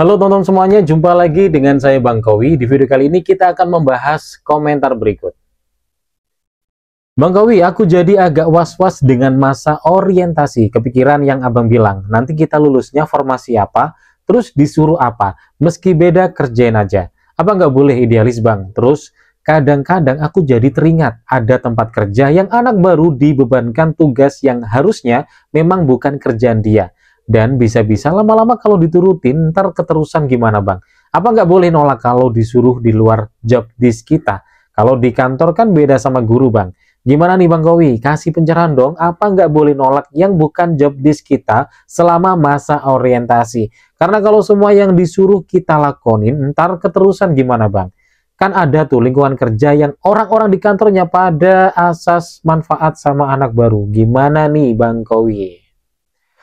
Halo teman-teman semuanya, jumpa lagi dengan saya Bang Kowi. Di video kali ini kita akan membahas komentar berikut. Bang Kowi, aku jadi agak was-was dengan masa orientasi. Kepikiran yang abang bilang, nanti kita lulusnya formasi apa, terus disuruh apa, meski beda kerjain aja. Apa nggak boleh idealis bang? Terus kadang-kadang aku jadi teringat ada tempat kerja yang anak baru dibebankan tugas yang harusnya memang bukan kerjaan dia. Dan bisa-bisa lama-lama kalau diturutin, ntar keterusan gimana bang? Apa nggak boleh nolak kalau disuruh di luar job desk kita? Kalau di kantor kan beda sama guru bang. Gimana nih Bang Kowi? Kasih pencerahan dong, apa nggak boleh nolak yang bukan job desk kita selama masa orientasi? Karena kalau semua yang disuruh kita lakonin, ntar keterusan gimana Bang? Kan ada tuh lingkungan kerja yang orang-orang di kantornya pada asas manfaat sama anak baru. Gimana nih Bang Kowi?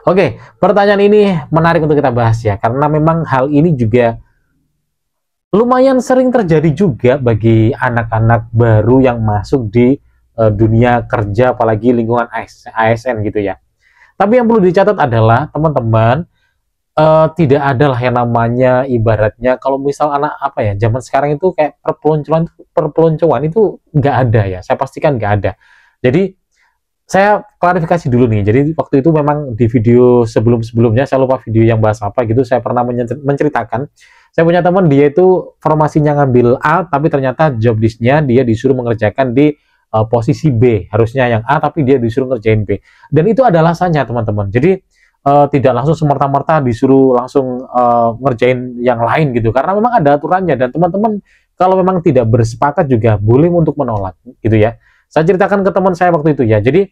Oke, pertanyaan ini menarik untuk kita bahas ya, karena memang hal ini juga lumayan sering terjadi juga bagi anak-anak baru yang masuk di dunia kerja, apalagi lingkungan ASN gitu ya. Tapi yang perlu dicatat adalah teman-teman, tidak ada lah yang namanya ibaratnya kalau misal anak apa ya, zaman sekarang itu kayak perpeloncoan itu nggak ada ya, saya pastikan nggak ada. Jadi saya klarifikasi dulu nih. Jadi waktu itu memang di video sebelum-sebelumnya, saya lupa video yang bahas apa gitu, saya pernah menceritakan, saya punya teman dia itu formasinya ngambil A, tapi ternyata job list-nya dia disuruh mengerjakan di posisi B. Harusnya yang A, tapi dia disuruh ngerjain B. Dan itu ada alasannya teman-teman. Jadi tidak langsung semerta-merta disuruh langsung ngerjain yang lain gitu. Karena memang ada aturannya, dan teman-teman kalau memang tidak bersepakat juga boleh untuk menolak gitu ya. Saya ceritakan ke teman saya waktu itu ya. Jadi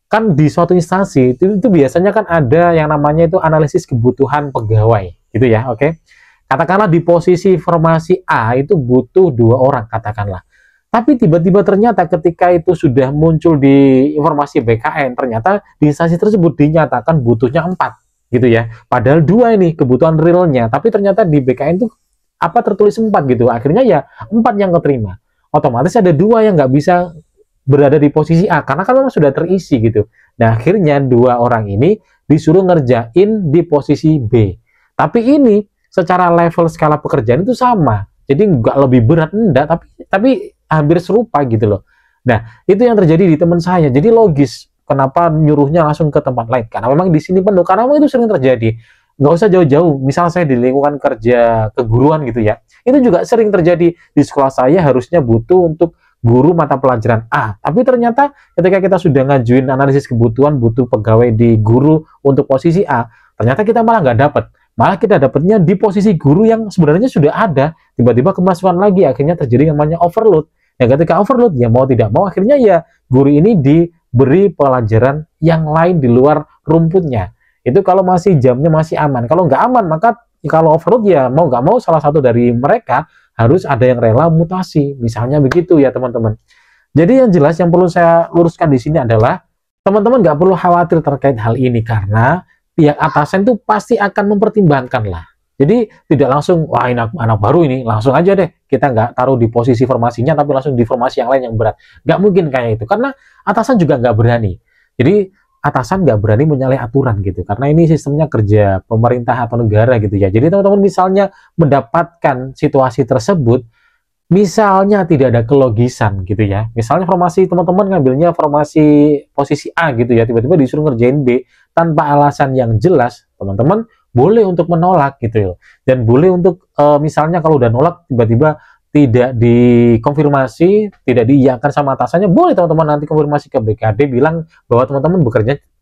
kan di suatu instansi itu biasanya kan ada yang namanya itu analisis kebutuhan pegawai gitu ya. Oke, katakanlah di posisi formasi A itu butuh 2 orang katakanlah, tapi tiba-tiba ternyata ketika itu sudah muncul di informasi BKN, ternyata di instansi tersebut dinyatakan butuhnya 4 gitu ya, padahal 2 ini kebutuhan realnya, tapi ternyata di BKN itu apa tertulis 4 gitu. Akhirnya ya 4 yang keterima, otomatis ada 2 yang nggak bisa berada di posisi A karena kan memang sudah terisi gitu. Nah, akhirnya 2 orang ini disuruh ngerjain di posisi B. Tapi ini secara level skala pekerjaan itu sama. Jadi nggak lebih berat, enggak, tapi hampir serupa gitu loh. Nah, itu yang terjadi di teman saya. Jadi logis kenapa nyuruhnya langsung ke tempat lain. Karena memang di sini penuh, karena memang itu sering terjadi. Nggak usah jauh-jauh. Misal saya di lingkungan kerja keguruan gitu ya. Itu juga sering terjadi. Di sekolah saya harusnya butuh untuk guru mata pelajaran A, tapi ternyata ketika kita sudah ngajuin analisis kebutuhan butuh pegawai di guru untuk posisi A, ternyata kita malah nggak dapat, malah kita dapatnya di posisi guru yang sebenarnya sudah ada, tiba-tiba kemasukan lagi, akhirnya terjadi yang namanya overload. Ya ketika overload ya mau tidak mau akhirnya ya guru ini diberi pelajaran yang lain di luar rumputnya. Itu kalau masih jamnya masih aman. Kalau nggak aman maka kalau overload ya mau nggak mau salah satu dari mereka harus ada yang rela mutasi, misalnya begitu ya teman-teman. Jadi yang jelas yang perlu saya luruskan di sini adalah teman-teman nggak perlu khawatir terkait hal ini, karena pihak atasan itu pasti akan mempertimbangkan lah. Jadi tidak langsung wah ini anak baru ini langsung aja deh kita nggak taruh di posisi formasinya tapi langsung di formasi yang lain yang berat. Nggak mungkin kayak itu, karena atasan juga nggak berani. Jadi atasan nggak berani menyalahi aturan gitu, karena ini sistemnya kerja pemerintah atau negara gitu ya. Jadi teman-teman misalnya mendapatkan situasi tersebut, misalnya tidak ada kelogisan gitu ya, misalnya formasi teman-teman ngambilnya formasi posisi A gitu ya, tiba-tiba disuruh ngerjain B tanpa alasan yang jelas, teman-teman boleh untuk menolak gitu ya. Dan boleh untuk misalnya kalau udah nolak tiba-tiba tidak dikonfirmasi, tidak diiyakan sama atasannya, boleh teman-teman nanti konfirmasi ke BKD bilang bahwa teman-teman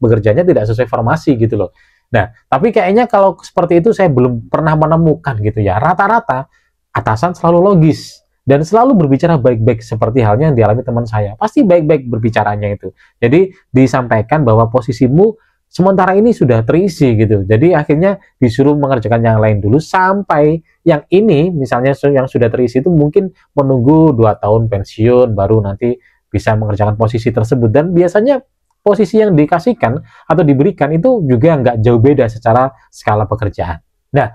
bekerjanya tidak sesuai formasi gitu loh. Nah, tapi kayaknya kalau seperti itu saya belum pernah menemukan gitu ya. Rata-rata atasan selalu logis dan selalu berbicara baik-baik seperti halnya yang dialami teman saya. Pasti baik-baik berbicaranya itu. Jadi disampaikan bahwa posisimu sementara ini sudah terisi gitu. Jadi akhirnya disuruh mengerjakan yang lain dulu sampai yang ini misalnya yang sudah terisi itu mungkin menunggu 2 tahun pensiun baru nanti bisa mengerjakan posisi tersebut. Dan biasanya posisi yang dikasihkan atau diberikan itu juga nggak jauh beda secara skala pekerjaan. Nah,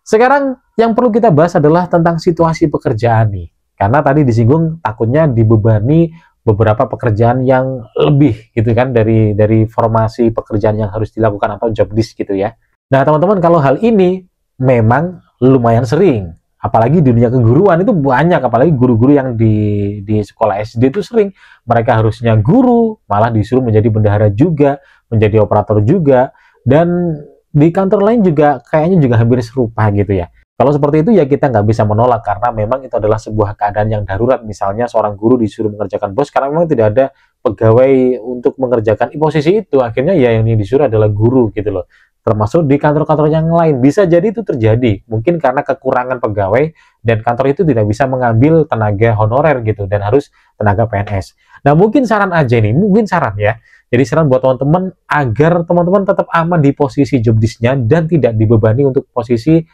sekarang yang perlu kita bahas adalah tentang situasi pekerjaan nih. Karena tadi disinggung takutnya dibebani beberapa pekerjaan yang lebih gitu kan dari formasi pekerjaan yang harus dilakukan atau job desk gitu ya. Nah teman-teman, kalau hal ini memang lumayan sering. Apalagi di dunia keguruan itu banyak, apalagi guru-guru yang di sekolah SD itu sering mereka harusnya guru, malah disuruh menjadi bendahara juga, menjadi operator juga, dan di kantor lain juga kayaknya juga hampir serupa gitu ya. Kalau seperti itu ya kita nggak bisa menolak karena memang itu adalah sebuah keadaan yang darurat. Misalnya seorang guru disuruh mengerjakan bos karena memang tidak ada pegawai untuk mengerjakan posisi itu, akhirnya ya yang disuruh adalah guru gitu loh. Termasuk di kantor-kantor yang lain bisa jadi itu terjadi, mungkin karena kekurangan pegawai dan kantor itu tidak bisa mengambil tenaga honorer gitu dan harus tenaga PNS. Nah mungkin saran aja nih, mungkin saran ya, jadi saran buat teman-teman agar teman-teman tetap aman di posisi job desk-nya dan tidak dibebani untuk posisi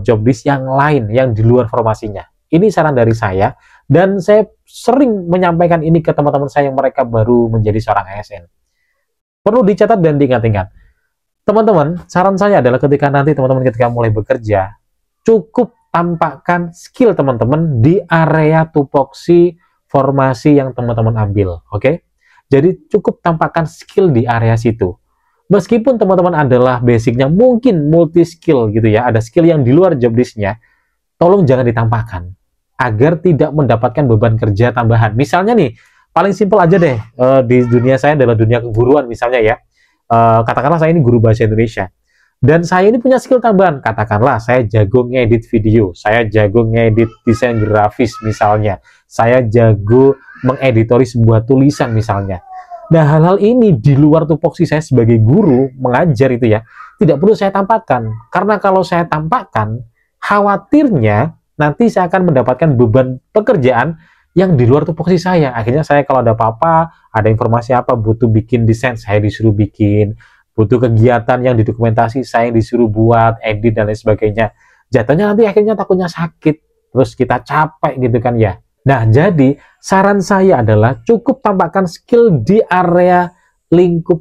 job desk yang lain yang di luar formasinya. Ini saran dari saya dan saya sering menyampaikan ini ke teman-teman saya yang mereka baru menjadi seorang ASN. Perlu dicatat dan diingat-ingat. Teman-teman, saran saya adalah ketika nanti teman-teman ketika mulai bekerja, cukup tampakkan skill teman-teman di area tupoksi formasi yang teman-teman ambil, oke? Jadi cukup tampakkan skill di area situ. Meskipun teman-teman adalah basicnya mungkin multi skill gitu ya, ada skill yang di luar job list-nya, tolong jangan ditampakkan agar tidak mendapatkan beban kerja tambahan. Misalnya nih, paling simpel aja deh, di dunia saya adalah dunia keguruan misalnya ya. Katakanlah saya ini guru bahasa Indonesia dan saya ini punya skill tambahan, katakanlah saya jago ngedit video, saya jago ngedit desain grafis misalnya, saya jago mengeditori sebuah tulisan misalnya. Nah hal-hal ini di luar tupoksi saya sebagai guru mengajar itu ya tidak perlu saya tampakkan, karena kalau saya tampakkan khawatirnya nanti saya akan mendapatkan beban pekerjaan yang di luar tupoksi saya. Akhirnya saya kalau ada apa-apa, ada informasi apa, butuh bikin desain, saya disuruh bikin. Butuh kegiatan yang didokumentasi, saya disuruh buat, edit, dan lain sebagainya. Jatuhnya nanti akhirnya takutnya sakit, terus kita capek gitu kan ya. Nah, jadi saran saya adalah cukup tambahkan skill di area lingkup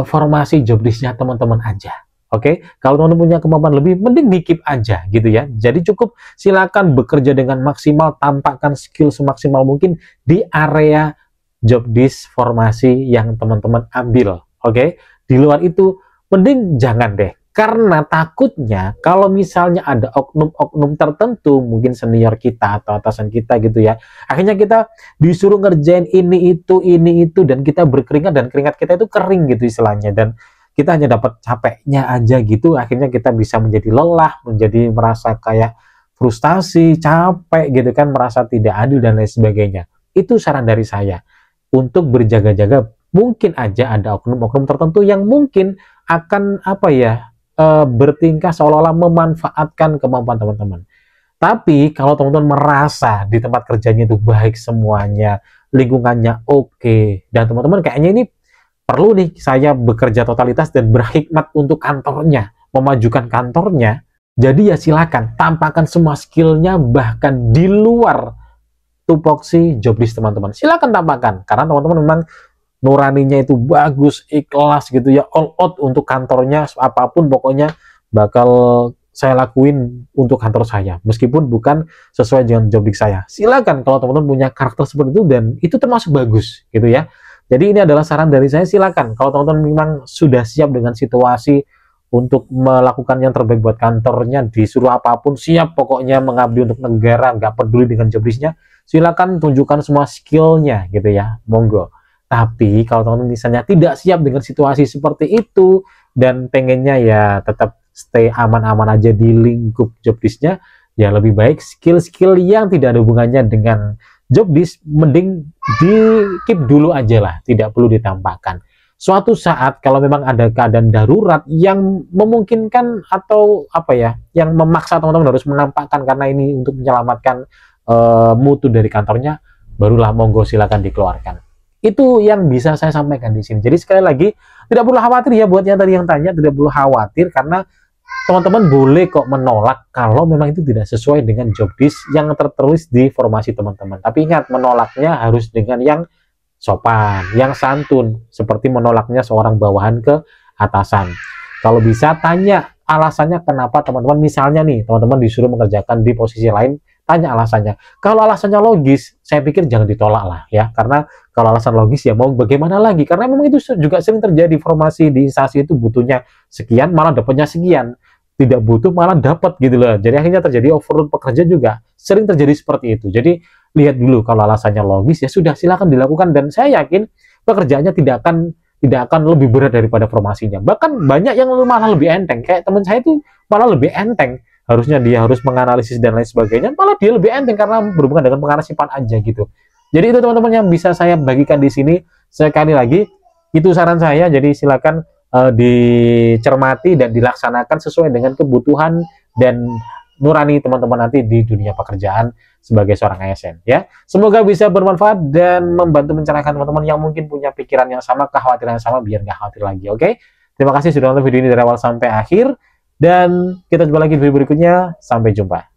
formasi job desk-nya teman-teman aja. Oke, kalau teman-teman punya kemampuan lebih, mending di-keep aja gitu ya. Jadi cukup silakan bekerja dengan maksimal, tampakkan skill semaksimal mungkin di area job desk formasi yang teman-teman ambil. Oke, di luar itu mending jangan deh. Karena takutnya kalau misalnya ada oknum-oknum tertentu, mungkin senior kita atau atasan kita gitu ya, akhirnya kita disuruh ngerjain ini itu, dan kita berkeringat, dan keringat kita itu kering gitu istilahnya, dan kita hanya dapat capeknya aja gitu, akhirnya kita bisa menjadi lelah, menjadi merasa kayak frustasi, capek gitu kan, merasa tidak adil dan lain sebagainya. Itu saran dari saya, untuk berjaga-jaga. Mungkin aja ada oknum-oknum tertentu yang mungkin akan apa ya, bertingkah seolah-olah memanfaatkan kemampuan teman-teman. Tapi kalau teman-teman merasa di tempat kerjanya itu baik semuanya, lingkungannya oke, dan teman-teman kayaknya ini perlu nih saya bekerja totalitas dan berhikmat untuk kantornya, memajukan kantornya, jadi ya silakan tampakkan semua skillnya bahkan di luar tupoksi job list teman-teman. Silakan tampakkan, karena teman-teman memang nuraninya itu bagus, ikhlas gitu ya, all out untuk kantornya, apapun pokoknya bakal saya lakuin untuk kantor saya, meskipun bukan sesuai dengan job desk saya. Silakan kalau teman-teman punya karakter seperti itu dan itu termasuk bagus gitu ya. Jadi ini adalah saran dari saya, silakan kalau teman-teman memang sudah siap dengan situasi untuk melakukan yang terbaik buat kantornya, disuruh apapun siap pokoknya mengabdi untuk negara, nggak peduli dengan job desk-nya, silakan tunjukkan semua skillnya gitu ya, monggo. Tapi kalau teman-teman misalnya tidak siap dengan situasi seperti itu dan pengennya ya tetap stay aman-aman aja di lingkup job desk-nya, ya lebih baik skill-skill yang tidak ada hubungannya dengan job desk mending di keep dulu aja lah, tidak perlu ditampakkan. Suatu saat kalau memang ada keadaan darurat yang memungkinkan atau apa ya, yang memaksa teman-teman harus menampakkan karena ini untuk menyelamatkan mutu dari kantornya, barulah monggo silakan dikeluarkan. Itu yang bisa saya sampaikan di sini. Jadi sekali lagi tidak perlu khawatir ya, buat yang tadi yang tanya, tidak perlu khawatir karena teman-teman boleh kok menolak kalau memang itu tidak sesuai dengan job desk yang tertulis di formasi teman-teman. Tapi ingat, menolaknya harus dengan yang sopan, yang santun, seperti menolaknya seorang bawahan ke atasan. Kalau bisa tanya alasannya kenapa teman-teman, misalnya nih teman-teman disuruh mengerjakan di posisi lain, tanya alasannya. Kalau alasannya logis, saya pikir jangan ditolak lah ya, karena kalau alasan logis ya mau bagaimana lagi, karena memang itu juga sering terjadi, formasi di instansi itu butuhnya sekian malah dapatnya sekian, tidak butuh malah dapat gitu loh. Jadi akhirnya terjadi overload pekerja juga sering terjadi seperti itu. Jadi lihat dulu, kalau alasannya logis ya sudah silakan dilakukan, dan saya yakin pekerjaannya tidak akan lebih berat daripada formasinya. Bahkan banyak yang malah lebih enteng. Kayak teman saya itu malah lebih enteng. Harusnya dia harus menganalisis dan lain sebagainya, malah dia lebih enteng karena berhubungan dengan pengarsipan aja gitu. Jadi itu teman-teman yang bisa saya bagikan di sini. Sekali lagi, itu saran saya. Jadi silakan dicermati dan dilaksanakan sesuai dengan kebutuhan dan nurani teman-teman nanti di dunia pekerjaan sebagai seorang ASN ya. Semoga bisa bermanfaat dan membantu mencerahkan teman-teman yang mungkin punya pikiran yang sama, kekhawatiran yang sama, biar nggak khawatir lagi. Oke, terima kasih sudah nonton video ini dari awal sampai akhir, dan kita jumpa lagi di video berikutnya. Sampai jumpa.